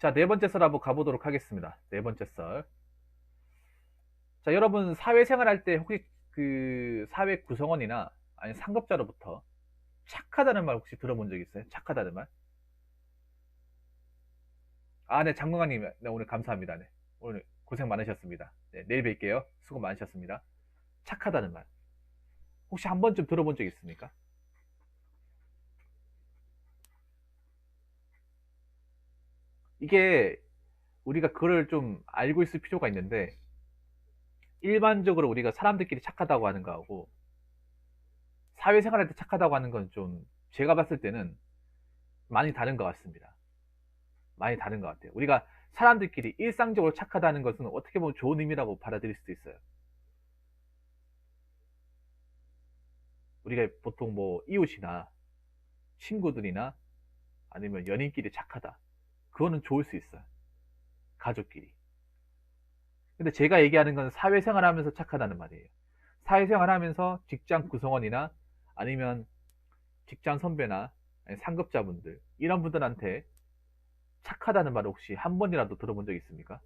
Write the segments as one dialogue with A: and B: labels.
A: 자, 네 번째 썰 한번 가보도록 하겠습니다. 네 번째 썰. 자, 여러분 사회생활 할 때 혹시 그 사회 구성원이나 아니 상급자로부터 착하다는 말 혹시 들어본 적 있어요? 착하다는 말? 아, 네, 장관님, 네, 오늘 감사합니다. 네, 오늘 고생 많으셨습니다. 네, 내일 뵐게요. 수고 많으셨습니다. 착하다는 말. 혹시 한 번쯤 들어본 적 있습니까? 이게 우리가 그걸 좀 알고 있을 필요가 있는데, 일반적으로 우리가 사람들끼리 착하다고 하는 거하고 사회생활할 때 착하다고 하는 건 좀 제가 봤을 때는 많이 다른 것 같습니다. 많이 다른 것 같아요. 우리가 사람들끼리 일상적으로 착하다는 것은 어떻게 보면 좋은 의미라고 받아들일 수도 있어요. 우리가 보통 뭐 이웃이나 친구들이나 아니면 연인끼리 착하다. 그거는 좋을 수 있어요. 가족끼리. 근데 제가 얘기하는 건 사회생활 하면서 착하다는 말이에요. 사회생활 하면서 직장 구성원이나 아니면 직장 선배나 상급자분들 이런 분들한테 착하다는 말을 혹시 한 번이라도 들어본 적 있습니까?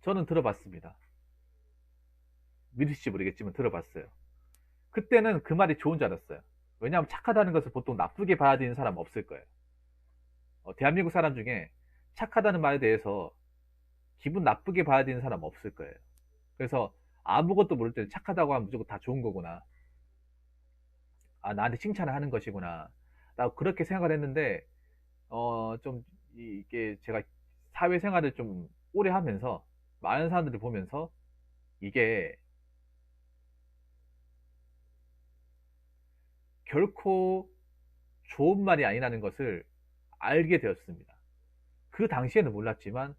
A: 저는 들어봤습니다. 믿으실지 모르겠지만 들어봤어요. 그때는 그 말이 좋은 줄 알았어요. 왜냐하면 착하다는 것을 보통 나쁘게 받아들이는 사람 없을 거예요. 대한민국 사람 중에 착하다는 말에 대해서 기분 나쁘게 받아들이는 사람 없을 거예요. 그래서 아무것도 모를 때 착하다고 하면 무조건 다 좋은 거구나. 아, 나한테 칭찬을 하는 것이구나. 나 그렇게 생각을 했는데, 좀, 이게 제가 사회생활을 좀 오래 하면서, 많은 사람들을 보면서, 이게 결코 좋은 말이 아니라는 것을 알게 되었습니다. 그 당시에는 몰랐지만,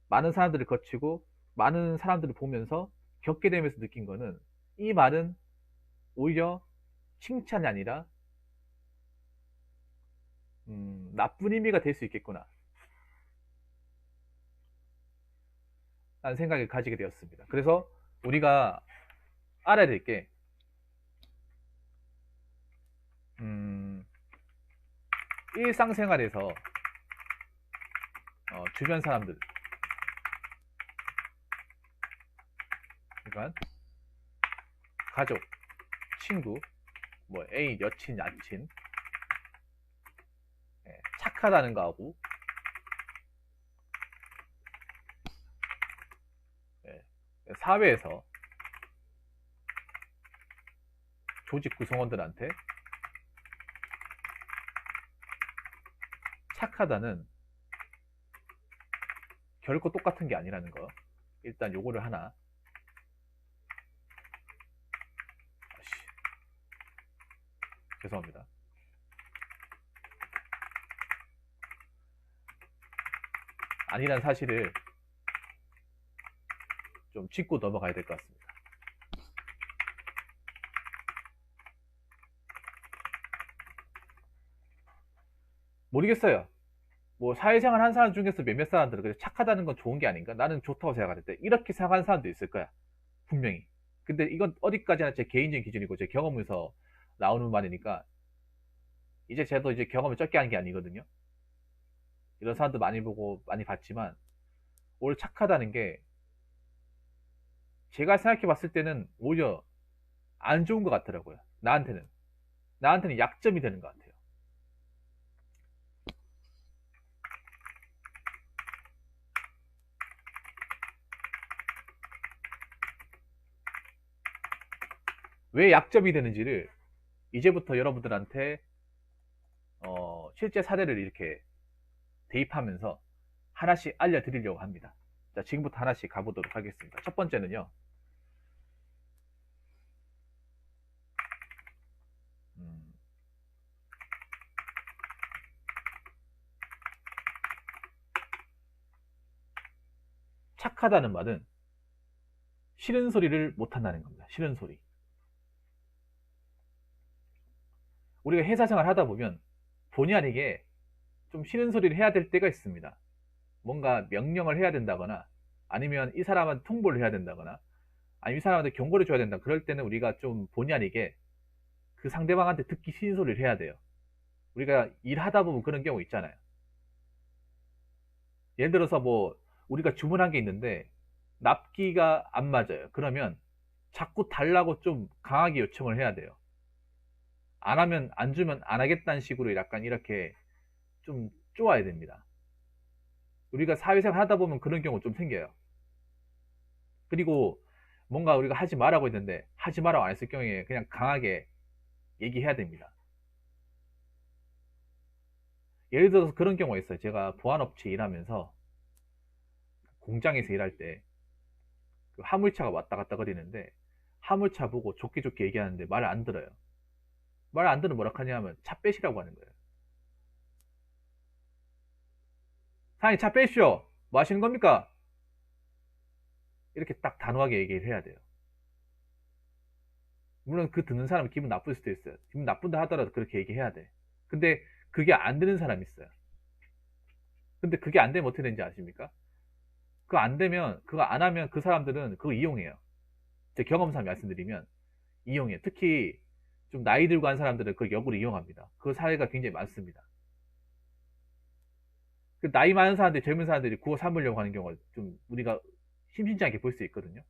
A: 많은 사람들을 거치고, 많은 사람들을 보면서 겪게 되면서 느낀 거는, 이 말은 오히려 칭찬이 아니라, 나쁜 의미가 될 수 있겠구나. 라는 생각을 가지게 되었습니다. 그래서 우리가 알아야 될 게, 음, 일상생활에서 주변 사람들, 그러니까 가족, 친구, 뭐 애인, 여친, 야친, 착하다는 거하고 사회에서 조직 구성원들한테 착하다는 결코 똑같은 게 아니라는 거. 일단 요거를 하나. 아씨, 죄송합니다. 아니란 사실을 좀 짚고 넘어가야 될 것 같습니다. 모르겠어요. 뭐 사회생활 한 사람 중에서 몇몇 사람들은 그래 착하다는 건 좋은 게 아닌가? 나는 좋다고 생각할 때 이렇게 생각하는 사람도 있을 거야. 분명히. 근데 이건 어디까지나 제 개인적인 기준이고 제 경험에서 나오는 말이니까 이제 저도 이제 경험을 적게 한 게 아니거든요. 이런 사람도 많이 보고 많이 봤지만 오히려 착하다는 게 제가 생각해 봤을 때는 오히려 안 좋은 것 같더라고요. 나한테는 약점이 되는 것 같아요. 왜 약점이 되는지를 이제부터 여러분들한테 실제 사례를 이렇게 대입하면서 하나씩 알려드리려고 합니다. 자, 지금부터 하나씩 가보도록 하겠습니다. 첫 번째는요. 음, 착하다는 말은 싫은 소리를 못한다는 겁니다. 싫은 소리. 우리가 회사 생활 하다 보면 본의 아니게 좀 싫은 소리를 해야 될 때가 있습니다. 뭔가 명령을 해야 된다거나 아니면 이 사람한테 통보를 해야 된다거나 아니면 이 사람한테 경고를 줘야 된다. 그럴 때는 우리가 좀 본의 아니게 그 상대방한테 듣기 싫은 소리를 해야 돼요. 우리가 일하다 보면 그런 경우 있잖아요. 예를 들어서 뭐 우리가 주문한 게 있는데 납기가 안 맞아요. 그러면 자꾸 달라고 좀 강하게 요청을 해야 돼요. 안 하면 안 주면 안 하겠다는 식으로 약간 이렇게 좀 쪼아야 됩니다. 우리가 사회생활 하다 보면 그런 경우 좀 생겨요. 그리고 뭔가 우리가 하지 말라고 했는데 하지 말라고 안 했을 경우에 그냥 강하게 얘기해야 됩니다. 예를 들어서 그런 경우가 있어요. 제가 보안업체 일하면서 공장에서 일할 때 그 화물차가 왔다 갔다 거리는데 화물차 보고 좋게 좋게 얘기하는데 말을 안 들어요. 말 안 들으면 뭐라 하냐면 차 빼시라고 하는 거예요. 사장님 차 빼시오. 뭐 하시는 겁니까? 이렇게 딱 단호하게 얘기를 해야 돼요. 물론 그 듣는 사람은 기분 나쁠 수도 있어요. 기분 나쁜다 하더라도 그렇게 얘기해야 돼. 근데 그게 안 되는 사람이 있어요. 근데 그게 안 되면 어떻게 되는지 아십니까? 그거 안 되면, 그거 안 하면 그 사람들은 그거 이용해요. 제 경험상 말씀드리면 이용해요. 특히 좀 나이 들고 한 사람들은 그걸 역으로 이용합니다. 그 사례가 굉장히 많습니다. 그 나이 많은 사람들, 젊은 사람들이 그거 삼으려고 하는 경우가 좀 우리가 심심치 않게 볼 수 있거든요.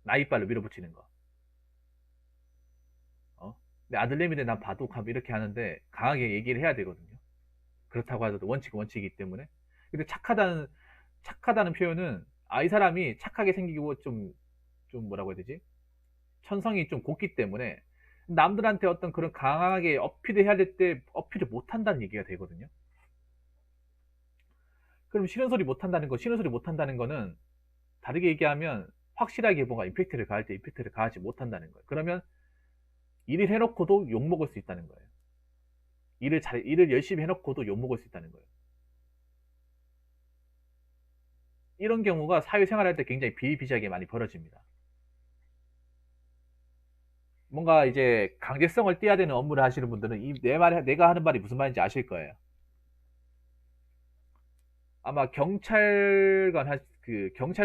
A: 나이빨로 밀어붙이는 거. 내 아들내미들 난 바둑하면 이렇게 하는데 강하게 얘기를 해야 되거든요. 그렇다고 하더라도 원칙이기 때문에. 근데 착하다는 표현은, 이 사람이 착하게 생기고 좀 뭐라고 해야 되지? 천성이 좀 곱기 때문에 남들한테 어떤 그런 강하게 어필을 해야 될 때 어필을 못 한다는 얘기가 되거든요. 그럼 싫은 소리 못 한다는 거는 다르게 얘기하면 확실하게 뭔가 임팩트를 가할 때 임팩트를 가하지 못한다는 거예요. 그러면 일을 해놓고도 욕먹을 수 있다는 거예요. 일을 열심히 해놓고도 욕먹을 수 있다는 거예요. 이런 경우가 사회생활 할 때 굉장히 비일비재하게 많이 벌어집니다. 뭔가 이제 강제성을 띠어야 되는 업무를 하시는 분들은 내가 하는 말이 무슨 말인지 아실 거예요. 아마 경찰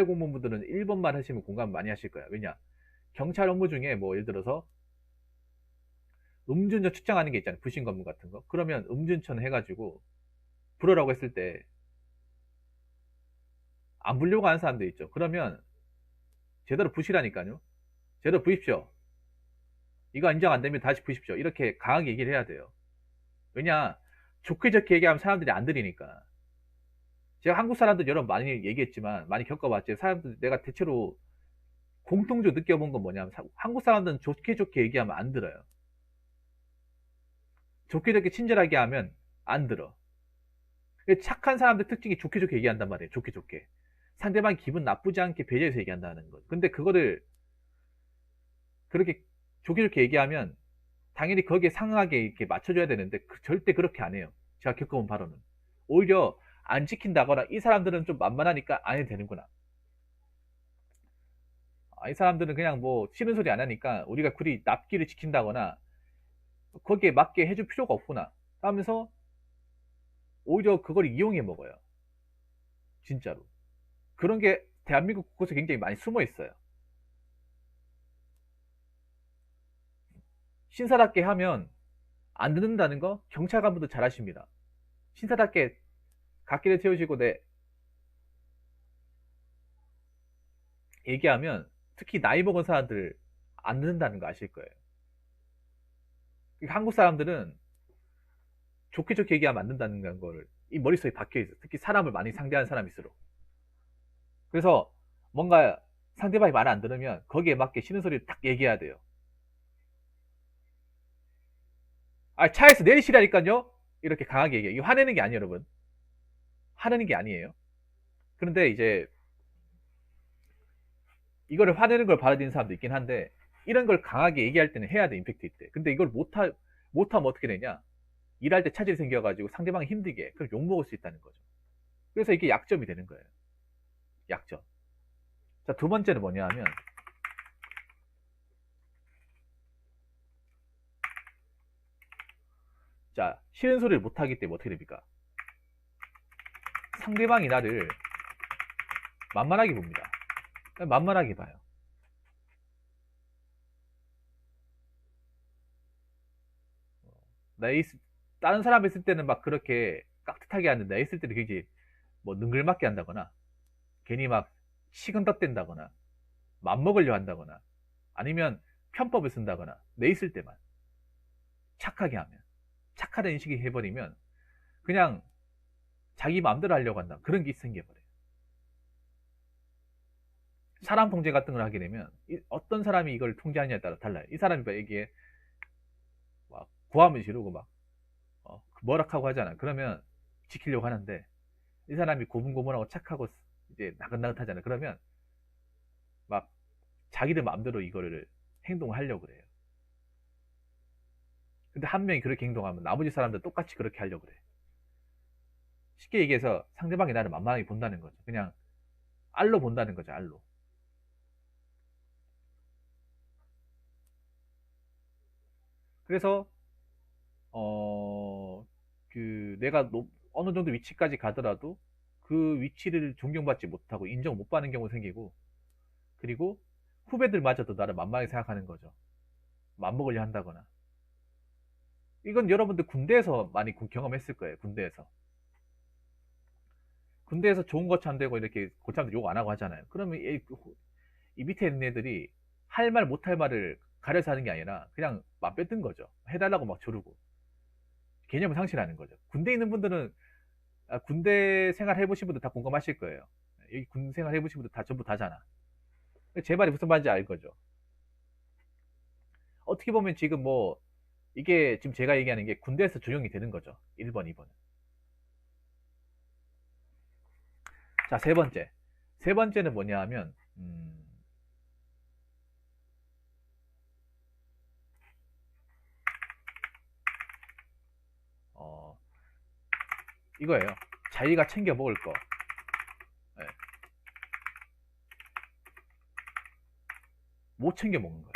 A: 공무원분들은 1번만 하시면 공감 많이 하실 거예요. 왜냐? 경찰 업무 중에 뭐 예를 들어서 음주운전 측정하는 게 있잖아요. 부신 검문 같은 거. 그러면 음주운전 해가지고 불어라고 했을 때 안 불려고 하는 사람들 있죠. 그러면 제대로 부시라니까요. 제대로 부십시오. 이거 인정 안 되면 다시 부십시오. 이렇게 강하게 얘기를 해야 돼요. 왜냐? 좋게 좋게 얘기하면 사람들이 안 들으니까. 제가 한국 사람들 여러 번 많이 얘기했지만, 많이 겪어봤지. 사람들, 내가 대체로 공통적으로 느껴본 건 뭐냐면, 한국 사람들은 좋게 좋게 얘기하면 안 들어요. 좋게 좋게 친절하게 하면 안 들어. 착한 사람들 특징이 좋게 좋게 얘기한단 말이에요. 좋게 좋게. 상대방 기분 나쁘지 않게 배려해서 얘기한다는 거. 근데 그거를 그렇게 좋게 좋게 얘기하면 당연히 거기에 상응하게 이렇게 맞춰줘야 되는데 절대 그렇게 안 해요. 제가 겪어본 바로는. 오히려 안 지킨다거나 이 사람들은 좀 만만하니까 안 해도 되는구나. 이 사람들은 그냥 뭐 싫은 소리 안 하니까 우리가 그리 납기를 지킨다거나 거기에 맞게 해줄 필요가 없구나 하면서 오히려 그걸 이용해 먹어요. 진짜로. 그런 게 대한민국 곳곳에 굉장히 많이 숨어 있어요. 신사답게 하면 안 듣는다는 거 경찰관분도 잘 아십니다. 신사답게 갓길에 태우시고 얘기하면 특히 나이 먹은 사람들 안 듣는다는 거 아실 거예요. 한국 사람들은 좋게 좋게 얘기하면 안 된다는 거를 이 머릿속에 박혀 있어. 특히 사람을 많이 상대하는 사람일수록. 그래서 뭔가 상대방이 말 안 들으면 거기에 맞게 싫은 소리를 딱 얘기해야 돼요. 차에서 내리시라니까요. 이렇게 강하게 얘기해요. 이거 화내는 게 아니에요, 여러분. 화내는 게 아니에요. 그런데 이제 이거를 화내는 걸 받아들이는 사람도 있긴 한데 이런 걸 강하게 얘기할 때는 해야 돼, 임팩트 있대. 근데 이걸 못하면 어떻게 되냐? 일할 때 차질이 생겨가지고 상대방이 힘들게 해. 그럼 욕먹을 수 있다는 거죠. 그래서 이게 약점이 되는 거예요. 약점. 자, 두 번째는 뭐냐 하면 자, 싫은 소리를 못하기 때문에 어떻게 됩니까? 상대방이 나를 만만하게 봅니다. 만만하게 봐요. 나 다른 사람 있을 때는 막 그렇게 깍듯하게 하는데, 나 있을 때는 굉장히 뭐 능글맞게 한다거나, 괜히 막 식은덧댄다거나, 맘먹으려 한다거나, 아니면 편법을 쓴다거나, 내 있을 때만. 착하게 하면. 착하다는 인식이 해버리면, 그냥 자기 마음대로 하려고 한다. 그런 게 생겨버려요. 사람 통제 같은 걸 하게 되면, 어떤 사람이 이걸 통제하느냐에 따라 달라요. 이 사람이 막 이게, 막, 구하면 지르고 막, 뭐라 하고 하잖아. 그러면 지키려고 하는데, 이 사람이 고분고분하고 착하고, 이제 나긋나긋하잖아. 그러면, 막, 자기들 마음대로 이거를 행동을 하려고 그래요. 근데 한 명이 그렇게 행동하면 나머지 사람들 똑같이 그렇게 하려고 그래. 쉽게 얘기해서 상대방이 나를 만만하게 본다는 거죠. 그냥 알로 본다는 거죠, 알로. 그래서 내가 어느 정도 위치까지 가더라도 그 위치를 존경받지 못하고 인정 못 받는 경우가 생기고, 그리고 후배들마저도 나를 만만하게 생각하는 거죠. 맘먹으려 한다거나. 이건 여러분들 군대에서 많이 경험했을 거예요. 군대에서 좋은 거치 안 되고 이렇게 고참들 욕 안 하고 하잖아요. 그러면 이 밑에 있는 애들이 할 말 못 할 말을 가려서 하는 게 아니라 그냥 맘 뺏든 거죠. 해달라고 막 조르고 개념을 상실하는 거죠. 군대에 있는 분들은, 군대 생활 해보신 분들 다 공감하실 거예요. 여기 군 생활 해보신 분들 다 전부 다잖아. 제 말이 무슨 말인지 알 거죠. 어떻게 보면 지금 뭐 이게 지금 제가 얘기하는 게 군대에서 적용이 되는 거죠. 1번, 2번은. 자, 세 번째. 세 번째는 뭐냐 하면, 어, 이거예요. 자기가 챙겨 먹을 거. 네. 못 챙겨 먹는 거예요.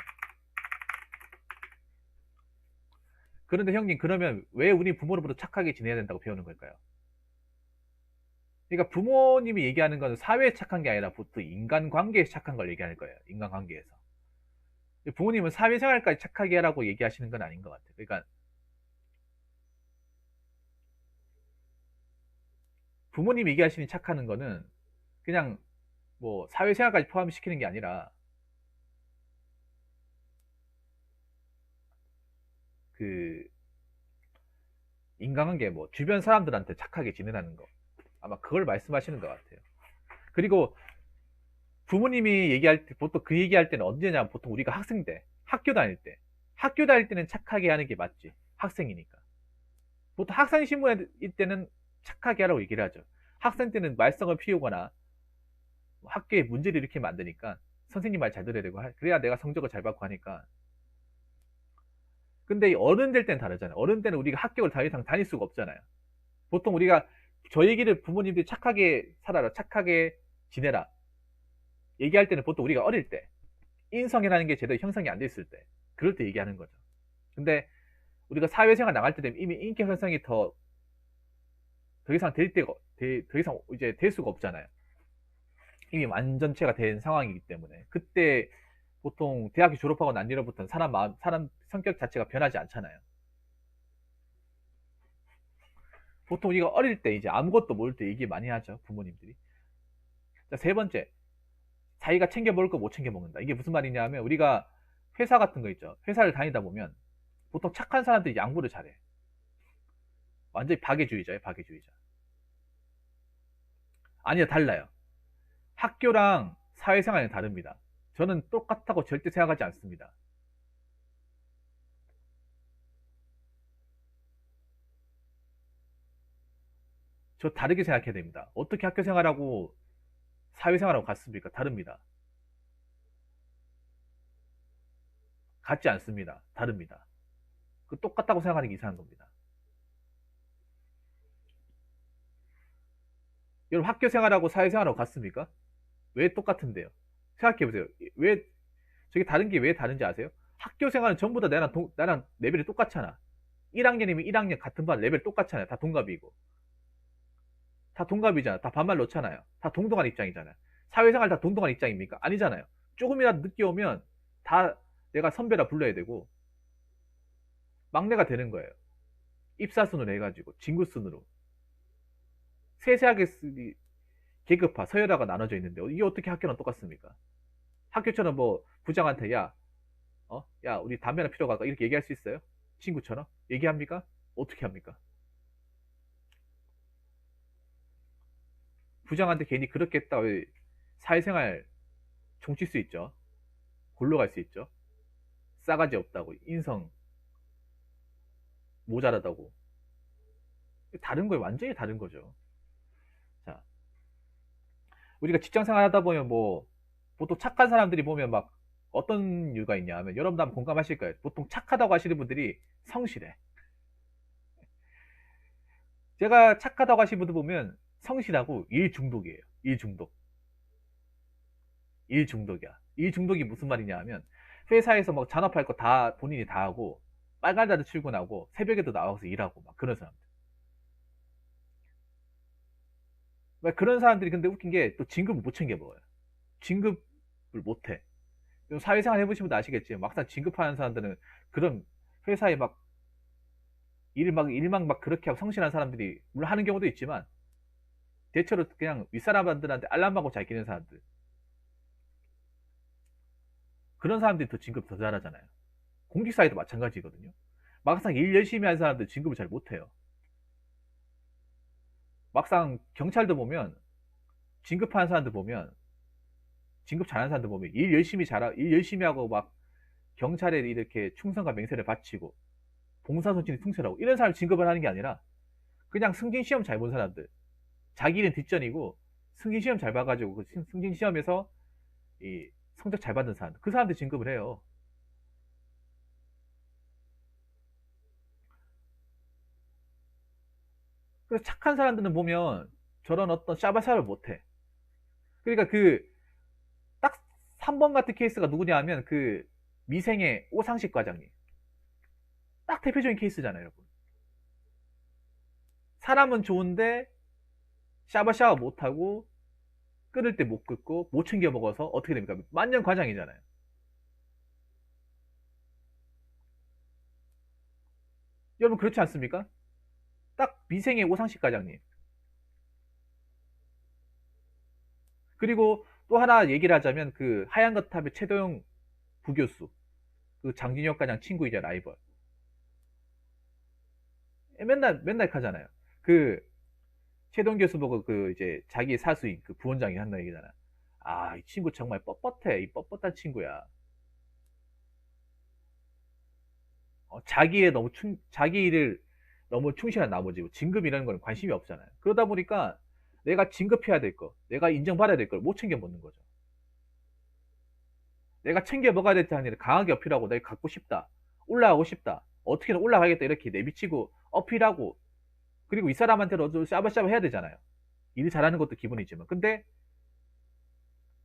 A: 그런데 형님, 그러면 왜 우리 부모로부터 착하게 지내야 된다고 배우는 걸까요? 그러니까 부모님이 얘기하는 건 사회에 착한 게 아니라 보통 인간관계에서 착한 걸 얘기하는 거예요. 인간관계에서. 부모님은 사회생활까지 착하게 하라고 얘기하시는 건 아닌 것 같아요. 그러니까 부모님이 얘기하시는 착하는 거는 그냥 뭐 사회생활까지 포함시키는 게 아니라 그 인간관계, 뭐 주변 사람들한테 착하게 지내라는 거, 아마 그걸 말씀하시는 것 같아요. 그리고 부모님이 얘기할 때 보통 그 얘기할 때는 언제냐, 보통 우리가 학생 때, 학교 다닐 때는 착하게 하는 게 맞지. 학생이니까. 보통 학생 신분일 때는 착하게 하라고 얘기를 하죠. 학생 때는 말썽을 피우거나 학교에 문제를 일으키면 안 되니까 선생님 말 잘 들어야 되고, 그래야 내가 성적을 잘 받고 하니까. 근데 어른 될 때는 다르잖아요. 어른 때는 우리가 학교를 더 이상 다닐 수가 없잖아요. 보통 우리가 저 얘기를 부모님들이 착하게 살아라, 착하게 지내라 얘기할 때는 보통 우리가 어릴 때, 인성이라는 게 제대로 형성이 안 됐을 때, 그럴 때 얘기하는 거죠. 근데 우리가 사회생활 나갈 때 되면 이미 인격 형성이 더 이상 더 이상 이제 될 수가 없잖아요. 이미 완전체가 된 상황이기 때문에. 그때 보통 대학교 졸업하고 난 뒤로부터는 사람 성격 자체가 변하지 않잖아요. 보통 우리가 어릴 때 이제 아무것도 모를 때 얘기 많이 하죠, 부모님들이. 자, 세 번째. 자기가 챙겨 먹을 거 못 챙겨 먹는다. 이게 무슨 말이냐 하면, 우리가 회사 같은 거 있죠. 회사를 다니다 보면 보통 착한 사람들이 양보를 잘해. 완전히 박애주의자예요, 박애주의자. 아니요, 달라요. 학교랑 사회생활은 다릅니다. 저는 똑같다고 절대 생각하지 않습니다. 저 다르게 생각해야 됩니다. 어떻게 학교 생활하고 사회생활하고 같습니까? 다릅니다. 같지 않습니다. 다릅니다. 그 똑같다고 생각하는 게 이상한 겁니다. 여러분, 학교 생활하고 사회생활하고 같습니까? 왜 똑같은데요? 생각해보세요. 왜, 저게 다른 게 왜 다른지 아세요? 학교 생활은 전부 다 나랑 레벨이 똑같잖아. 1학년이면 1학년 같은 반 레벨 똑같잖아요. 다 동갑이고. 다 동갑이잖아. 다 반말 넣잖아요. 다 동등한 입장이잖아요. 사회생활 다 동등한 입장입니까? 아니잖아요. 조금이라도 늦게 오면 다 내가 선배라 불러야 되고 막내가 되는 거예요. 입사순으로 해가지고 진구순으로 세세하게 계급화, 서열화가 나눠져 있는데 이게 어떻게 학교랑 똑같습니까? 학교처럼 뭐 부장한테 야 우리 담배 하나 피러 갈까 이렇게 얘기할 수 있어요? 친구처럼 얘기합니까? 어떻게 합니까? 부장한테 괜히 그렇게 했다 사회생활 종칠 수 있죠. 골로 갈 수 있죠. 싸가지 없다고, 인성 모자라다고. 다른 거예요. 완전히 다른 거죠. 자, 우리가 직장 생활 하다 보면 뭐 보통 착한 사람들이 보면 막 어떤 이유가 있냐 하면 여러분도 한번 공감하실 거예요. 보통 착하다고 하시는 분들이 성실해. 제가 착하다고 하시는 분들 보면 성실하고 일 중독이에요. 일 중독. 일 중독이야. 일 중독이 무슨 말이냐 하면 회사에서 막 잔업할 거 다 본인이 다 하고 빨간자도 출근하고 새벽에도 나와서 일하고 막 그런 사람들. 막 그런 사람들이 근데 웃긴 게 또 진급을 못 챙겨 먹어요. 진급을 못 해. 좀 사회생활 해보시면 아시겠지만 막상 진급하는 사람들은 그런 회사에 막 일만 막 그렇게 하고 성실한 사람들이 물론 하는 경우도 있지만 대체로 그냥 윗사람들한테 알람하고 잘 끼는 사람들 그런 사람들이 더 진급 더 잘하잖아요. 공직사회도 마찬가지거든요. 막상 일 열심히 하는 사람들 진급을 잘 못해요. 막상 경찰도 보면 진급하는 사람들 보면 진급 잘하는 사람들 보면 일 열심히 하고 막 경찰에 이렇게 충성과 맹세를 바치고 봉사소신에 충실하고 이런 사람 진급을 하는 게 아니라 그냥 승진 시험 잘 본 사람들 자기 일은 뒷전이고 승진 시험 잘 봐가지고 그 승진 시험에서 이 성적 잘 받는 사람 그 사람들 진급을 해요. 그래서 착한 사람들은 보면 저런 어떤 샤바샤를 못해. 그러니까 그 딱 3번 같은 케이스가 누구냐 하면 그 미생의 오상식 과장님. 딱 대표적인 케이스잖아요, 여러분. 사람은 좋은데 샤바샤바 못하고 끊을 때 못 끊고 못 챙겨 먹어서 어떻게 됩니까? 만년 과장이잖아요. 여러분 그렇지 않습니까? 딱 미생의 오상식 과장님. 그리고 또 하나 얘기를 하자면 그 하얀 거탑의 최도영 부교수. 그 장진혁 과장 친구이자 라이벌. 맨날 하잖아요. 그 최동 교수 보고 그 이제 자기 사수인 그 부원장이 한다 얘기잖아. 아, 이 친구 정말 뻣뻣해. 이 뻣뻣한 친구야. 자기 일을 너무 충실한 나머지 진급이라는 건 관심이 없잖아요. 그러다 보니까 내가 진급해야 될 거, 내가 인정받아야 될 걸 못 챙겨 먹는 거죠. 내가 챙겨 먹어야 될 때 아니라 강하게 어필하고 내가 갖고 싶다. 올라가고 싶다. 어떻게든 올라가겠다 이렇게 내비치고 어필하고 그리고 이 사람한테도 샤바샤바 해야 되잖아요. 일 잘하는 것도 기본이지만. 근데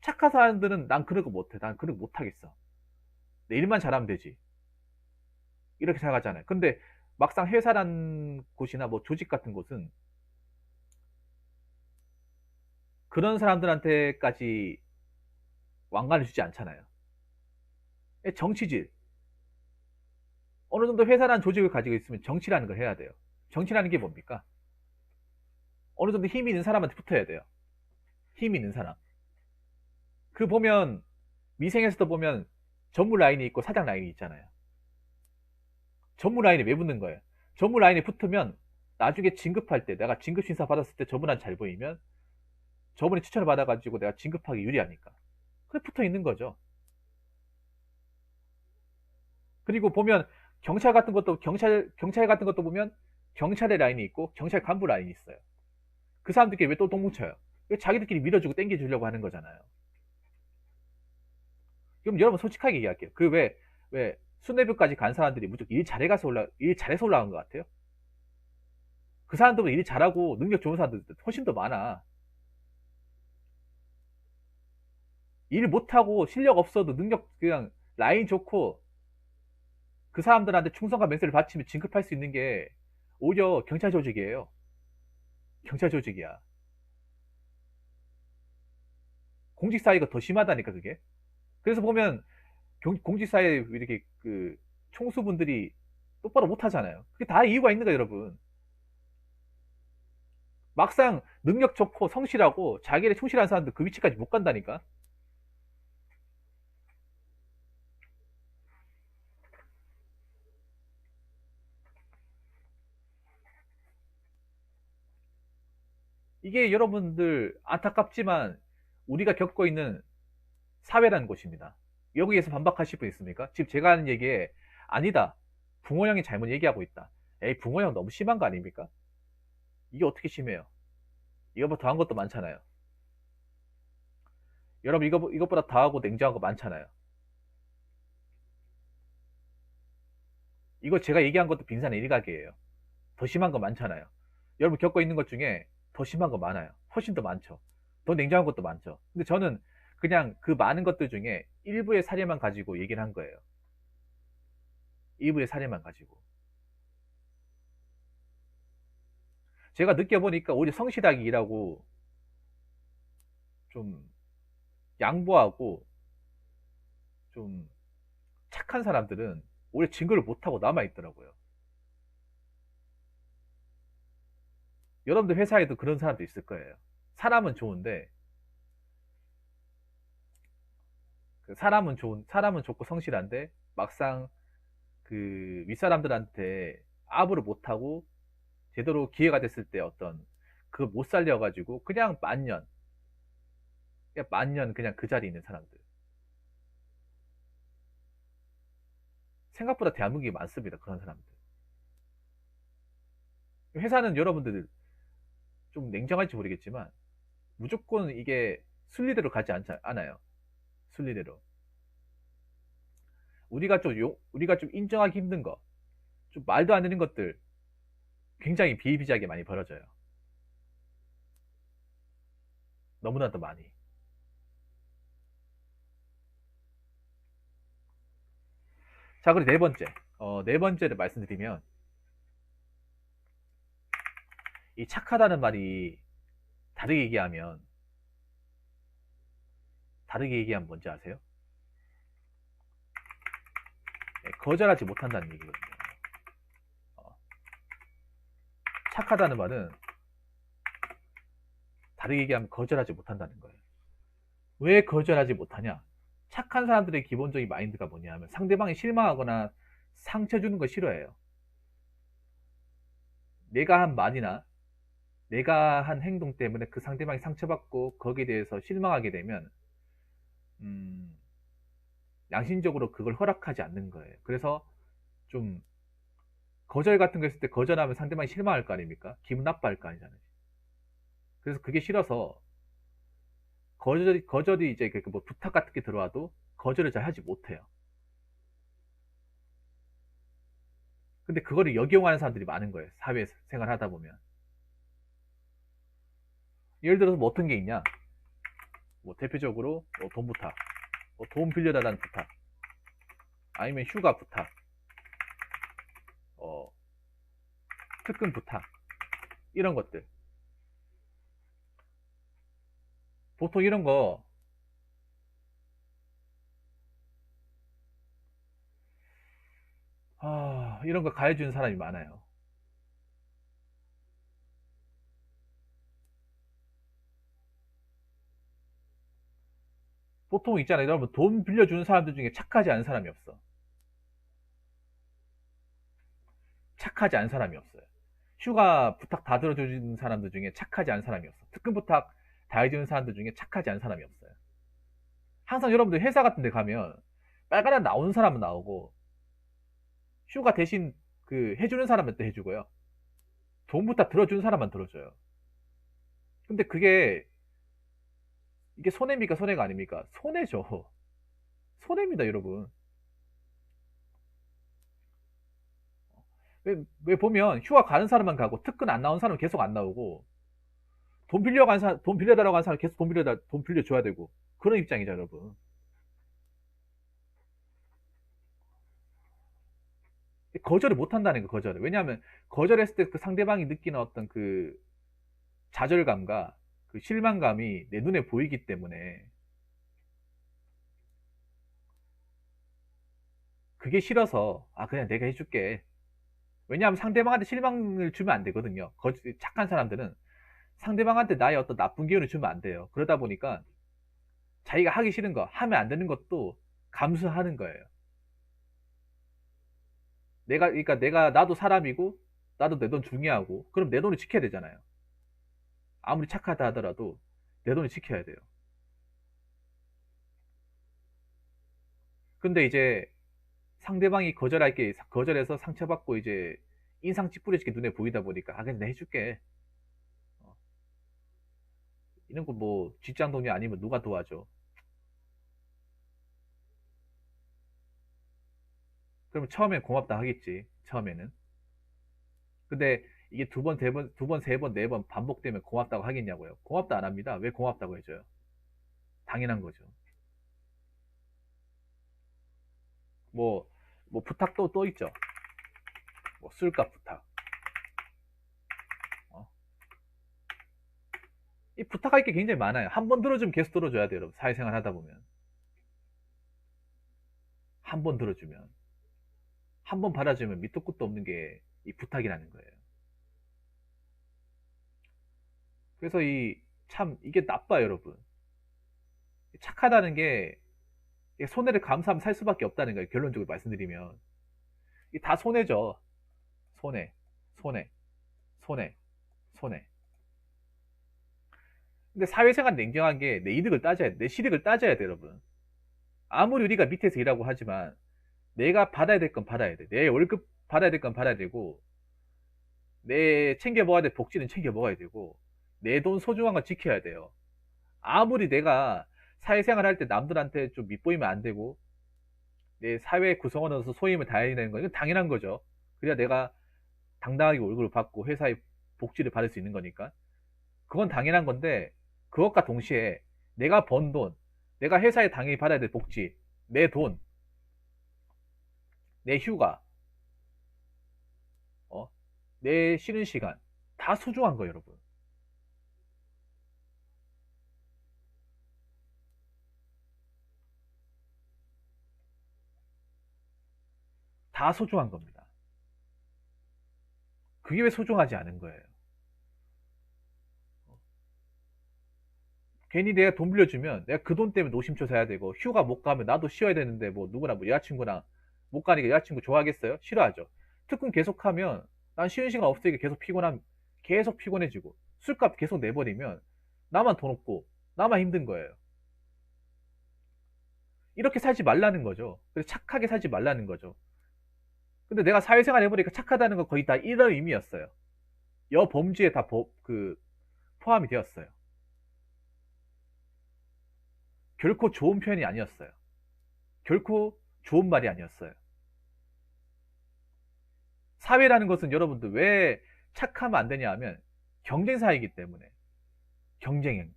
A: 착한 사람들은 난 그런 거 못해. 난 그런 거 못하겠어. 내 일만 잘하면 되지. 이렇게 생각하잖아요. 근데 막상 회사란 곳이나 뭐 조직 같은 곳은 그런 사람들한테까지 왕관을 주지 않잖아요. 정치질. 어느 정도 회사라는 조직을 가지고 있으면 정치라는 걸 해야 돼요. 정치라는 게 뭡니까? 어느 정도 힘이 있는 사람한테 붙어야 돼요. 힘이 있는 사람. 그 보면 미생에서도 보면 전무 라인이 있고 사장 라인이 있잖아요. 전무 라인에 왜 붙는 거예요? 전무 라인에 붙으면 나중에 진급할 때 내가 진급 심사 받았을 때 저분한테 잘 보이면 저분이 추천을 받아가지고 내가 진급하기 유리하니까. 그래 붙어 있는 거죠. 그리고 보면 경찰 같은 것도 보면 경찰의 라인이 있고 경찰 간부 라인이 있어요. 그 사람들끼리 왜 또 똥뭉쳐요? 왜 자기들끼리 밀어주고 땡겨주려고 하는 거잖아요. 그럼 여러분 솔직하게 얘기할게요. 그 왜 수뇌부까지 간 사람들이 무조건 일 잘해서 올라간 것 같아요? 그 사람들은 일 잘하고 능력 좋은 사람들 훨씬 더 많아. 일 못하고 실력 없어도 능력 그냥 라인 좋고 그 사람들한테 충성과 맹세를 바치면 진급할 수 있는 게 오히려 경찰 조직이에요. 경찰 조직이야. 공직사회가 더 심하다니까 그게. 그래서 보면 공직사회 이렇게 그 총수분들이 똑바로 못 하잖아요. 그게 다 이유가 있는 거예요, 여러분. 막상 능력 좋고 성실하고 자기를 충실한 사람들 그 위치까지 못 간다니까. 이게 여러분들 안타깝지만 우리가 겪고 있는 사회라는 곳입니다. 여기에서 반박하실 분 있습니까? 지금 제가 하는 얘기에 아니다. 붕어 형이 잘못 얘기하고 있다. 에이, 붕어 형 너무 심한 거 아닙니까? 이게 어떻게 심해요? 이거보다 더한 것도 많잖아요. 여러분 이것보다 더하고 냉정한 거 많잖아요. 이거 제가 얘기한 것도 빙산의 일각이에요. 더 심한 거 많잖아요. 여러분 겪고 있는 것 중에 더 심한 거 많아요. 훨씬 더 많죠. 더 냉정한 것도 많죠. 근데 저는 그냥 그 많은 것들 중에 일부의 사례만 가지고 얘기를 한 거예요. 일부의 사례만 가지고. 제가 느껴보니까 오히려 성실하게 일하고 좀 양보하고 좀 착한 사람들은 오히려 증거를 못하고 남아있더라고요. 여러분들 회사에도 그런 사람도 있을 거예요. 사람은 좋은데 사람은 좋고 성실한데 막상 그 윗사람들한테 아부를 못하고 제대로 기회가 됐을 때 어떤 그 못 살려가지고 그냥 만년 그냥 그 자리에 있는 사람들. 생각보다 대한민국이 많습니다. 그런 사람들. 회사는 여러분들 좀 냉정할지 모르겠지만 무조건 이게 순리대로 가지 않아요. 순리대로. 우리가 좀 인정하기 힘든 거, 좀 말도 안 되는 것들 굉장히 비일비재하게 많이 벌어져요. 너무나도 많이. 자, 그리고 네 번째. 네 번째를 말씀드리면 이 착하다는 말이 다르게 얘기하면 뭔지 아세요? 네, 거절하지 못한다는 얘기거든요. 어, 착하다는 말은 다르게 얘기하면 거절하지 못한다는 거예요. 왜 거절하지 못하냐? 착한 사람들의 기본적인 마인드가 뭐냐면 상대방이 실망하거나 상처 주는 거 싫어해요. 내가 한 말이나 내가 한 행동 때문에 그 상대방이 상처받고 거기에 대해서 실망하게 되면 음, 양심적으로 그걸 허락하지 않는 거예요. 그래서 좀 거절 같은 거 했을 때 거절하면 상대방이 실망할 거 아닙니까? 기분 나빠할 거 아니잖아요. 그래서 그게 싫어서 거절이 이제 뭐 부탁 같은 게 들어와도 거절을 잘 하지 못해요. 근데 그거를 역용하는 사람들이 많은 거예요. 사회에서 생활하다 보면. 예를 들어서 뭐 어떤 게 있냐? 뭐 대표적으로 뭐돈 부탁, 뭐돈 빌려달라는 부탁, 아니면 휴가 부탁, 어, 특근 부탁, 이런 것들. 보통 이런 거 가해주는 사람이 많아요. 보통 있잖아요. 여러분, 돈 빌려주는 사람들 중에 착하지 않은 사람이 없어. 착하지 않은 사람이 없어요. 휴가 부탁 다 들어주는 사람들 중에 착하지 않은 사람이 없어. 특근 부탁 다 해주는 사람들 중에 착하지 않은 사람이 없어요. 항상 여러분들 회사 같은 데 가면 빨간약 나오는 사람은 나오고 휴가 대신 그 해주는 사람은 또 해주고요. 돈 부탁 들어주는 사람만 들어줘요. 근데 이게 손해입니까? 손해가 아닙니까? 손해죠. 손해입니다, 여러분. 왜 보면 휴가 가는 사람만 가고 특근 안 나온 사람은 계속 안 나오고 돈 빌려달라고 하는 사람 계속 돈 빌려줘야 되고 그런 입장이죠, 여러분. 거절을 못 한다는 거, 거절을. 왜냐하면 거절했을 때 그 상대방이 느끼는 어떤 그 좌절감과 그 실망감이 내 눈에 보이기 때문에 그게 싫어서 그냥 내가 해줄게. 왜냐하면 상대방한테 실망을 주면 안 되거든요. 착한 사람들은 상대방한테 나의 어떤 나쁜 기운을 주면 안 돼요. 그러다 보니까 자기가 하기 싫은 거, 하면 안 되는 것도 감수하는 거예요. 그러니까 나도 사람이고, 나도 내 돈 중요하고, 그럼 내 돈을 지켜야 되잖아요. 아무리 착하다 하더라도 내 돈을 지켜야 돼요. 근데 이제 상대방이 거절해서 상처받고 이제 인상 찌푸려지게 눈에 보이다 보니까, 아, 그냥 내가 해줄게. 어, 이런 거 뭐, 직장 동료 아니면 누가 도와줘? 그러면 처음엔 고맙다 하겠지. 처음에는. 근데 이게 두 번, 세 번, 두 번, 세 번, 네 번 반복되면 고맙다고 하겠냐고요. 고맙다 안 합니다. 왜 고맙다고 해줘요? 당연한 거죠. 뭐, 뭐 부탁도 또 있죠. 뭐 술값 부탁. 어? 이 부탁할 게 굉장히 많아요. 한 번 들어주면 계속 들어줘야 돼요, 여러분. 사회생활 하다 보면. 한 번 들어주면. 한 번 받아주면 밑도 끝도 없는 게 이 부탁이라는 거예요. 그래서 이게 나빠요, 여러분. 착하다는 게 손해를 감수하면 살 수밖에 없다는 거예요. 결론적으로 말씀드리면. 이 다 손해죠. 손해, 손해, 손해, 손해. 근데 사회생활 냉정한 게 내 이득을 따져야 돼. 내 실익을 따져야 돼, 여러분. 아무리 우리가 밑에서 일하고 하지만 내가 받아야 될 건 받아야 돼. 내 월급 받아야 될 건 받아야 되고, 내 챙겨 먹어야 될 복지는 챙겨 먹어야 되고, 내 돈 소중한 건 지켜야 돼요. 아무리 내가 사회생활 할 때 남들한테 좀 밑보이면 안 되고, 내 사회 구성원으로서 소임을 다해야 되는 건 이건 당연한 거죠. 그래야 내가 당당하게 월급을 받고 회사의 복지를 받을 수 있는 거니까. 그건 당연한 건데, 그것과 동시에 내가 번 돈, 내가 회사에 당연히 받아야 될 복지, 내 돈, 내 휴가, 어? 내 쉬는 시간, 다 소중한 거예요, 여러분. 다 소중한 겁니다. 그게 왜 소중하지 않은 거예요? 괜히 내가 돈 빌려주면 내가 그 돈 때문에 노심초사 해야 되고, 휴가 못 가면 나도 쉬어야 되는데, 뭐 누구나 뭐 여자친구랑 못 가니까 여자친구 좋아하겠어요? 싫어하죠. 특훈 계속하면 난 쉬는 시간 없으니까 계속 피곤해지고, 술값 계속 내버리면 나만 돈 없고 나만 힘든 거예요. 이렇게 살지 말라는 거죠. 그래서 착하게 살지 말라는 거죠. 근데 내가 사회생활 해보니까 착하다는 건 거의 다 이런 의미였어요. 여범주에 다 포함이 되었어요. 결코 좋은 표현이 아니었어요. 결코 좋은 말이 아니었어요. 사회라는 것은 여러분들 왜 착하면 안 되냐 하면 경쟁사이기 때문에. 경쟁.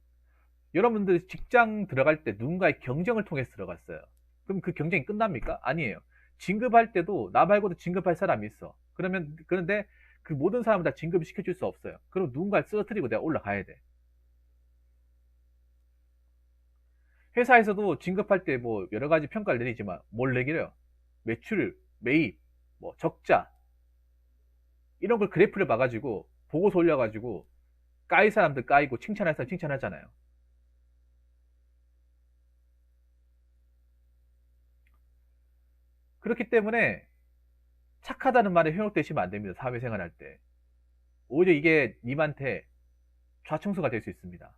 A: 여러분들 직장 들어갈 때 누군가의 경쟁을 통해서 들어갔어요. 그럼 그 경쟁이 끝납니까? 아니에요. 진급할 때도 나 말고도 진급할 사람이 있어. 그런데 그 모든 사람을 다 진급을 시켜줄 수 없어요. 그럼 누군가를 쓰러뜨리고 내가 올라가야 돼. 회사에서도 진급할 때 뭐 여러 가지 평가를 내리지만 뭘 내기래요? 매출, 매입, 뭐 적자, 이런 걸 그래프를 봐가지고 보고서 올려가지고 까일 사람들 까이고 칭찬할 사람 칭찬하잖아요. 그렇기 때문에 착하다는 말에 현혹되시면 안 됩니다. 사회생활 할 때. 오히려 이게 님한테 좌충수가 될 수 있습니다.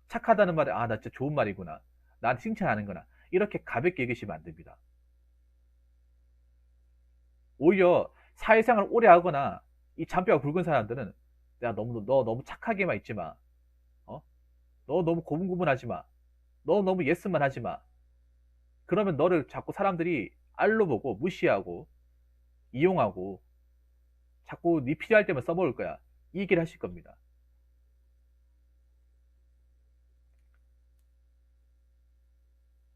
A: 착하다는 말에 아, 나 진짜 좋은 말이구나. 나한테 칭찬하는 거나. 이렇게 가볍게 여기시면 안 됩니다. 오히려 사회생활 오래 하거나 이 잔뼈가 굵은 사람들은 너 너무 착하게만 있지 마. 어? 너 너무 고분고분하지 마. 너 너무 예스만 하지 마. 그러면 너를 자꾸 사람들이 알로 보고 무시하고 이용하고 자꾸 네 필요할 때만 써먹을 거야. 이 얘기를 하실 겁니다.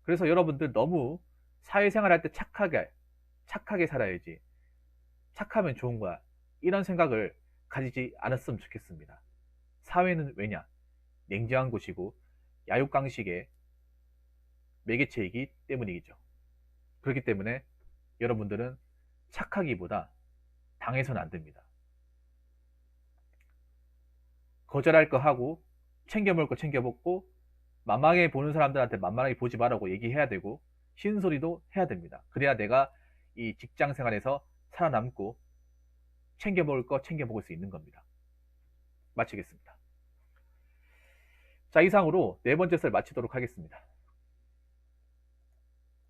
A: 그래서 여러분들 너무 사회생활 할 때 착하게 살아야지. 착하면 좋은 거야. 이런 생각을 가지지 않았으면 좋겠습니다. 사회는 왜냐? 냉정한 곳이고 야육강식의 매개체이기 때문이죠. 그렇기 때문에 여러분들은 착하기보다 당해서는 안 됩니다. 거절할 거 하고 챙겨 먹을 거 챙겨 먹고 만만하게 보는 사람들한테 만만하게 보지 말라고 얘기해야 되고 쉬운 소리도 해야 됩니다. 그래야 내가 이 직장 생활에서 살아남고 챙겨 먹을 거 챙겨 먹을 수 있는 겁니다. 마치겠습니다. 자, 이상으로 네 번째 썰 마치도록 하겠습니다.